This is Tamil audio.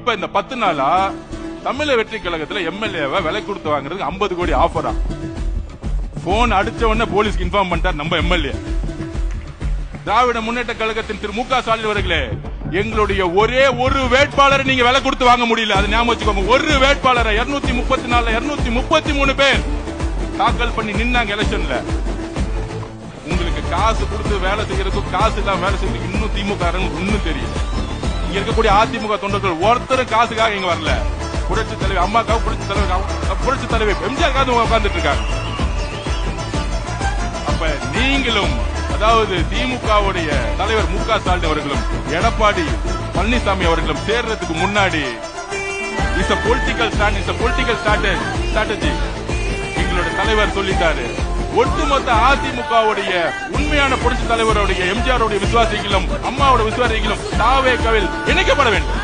இப்ப இந்த 10 நாளா தமிழக வெற்றி கழகத்துல எம்எல்ஏவை விலை கொடுத்து வாங்குறதுக்கு 50 கோடி ஆஃபரா? போன் அடிச்ச உடனே போலீஸ்க்கு இன்ஃபார்ம் பண்ணிட்டார் நம்ம எம்எல்ஏ. திராவிட முன்னேற்ற கழகத்தின் திரு மு.க. ஸ்டாலின் அவர்களே, எங்களுடைய ஒரே ஒரு வேட்பாளரை நீங்க விலை கொடுத்து வாங்க முடியல. அது ஞாபகம் வச்சுக்கோங்க. ஒரு வேட்பாளரை 234 233 பேர் தாக்கல் பண்ணி நின்னாங்க எலெக்ஷன்ல. உங்களுக்கு காசு கொடுத்து வேலை செய்யறதுக்கும் காசு இல்லாம வேலை செய்யறதுக்கு இன்னும் திமுக இன்னும் தெரியும். இங்க இருக்கக்கூடிய அதிமுக தொண்டர்கள் ஒருத்தரும் காசுக்காக இங்க வரல. புரட்சி தலைவர் அம்மாக்காக, புரட்சி தலைவர் எம்ஜிஆருக்காக உட்கார்ந்துட்டு இருக்காங்க. அப்ப நீங்களும், அதாவது திமுகவுடைய தலைவர் மு.க. ஸ்டாலின் அவர்களும் எடப்பாடி பழனிசாமி அவர்களும் சேர்றதுக்கு முன்னாடி இஸ் a political strategy. எங்களுடைய தலைவர் சொல்லிட்டாரு. ஒட்டுமொத்த அதிமுகவுடைய உண்மையான புரட்சி தலைவருடைய எம்ஜிஆருடைய விசுவாசிகளும் அம்மாவோட விசுவாசிகளும் தாவேக்காவில் இணைக்கப்பட வேண்டும்.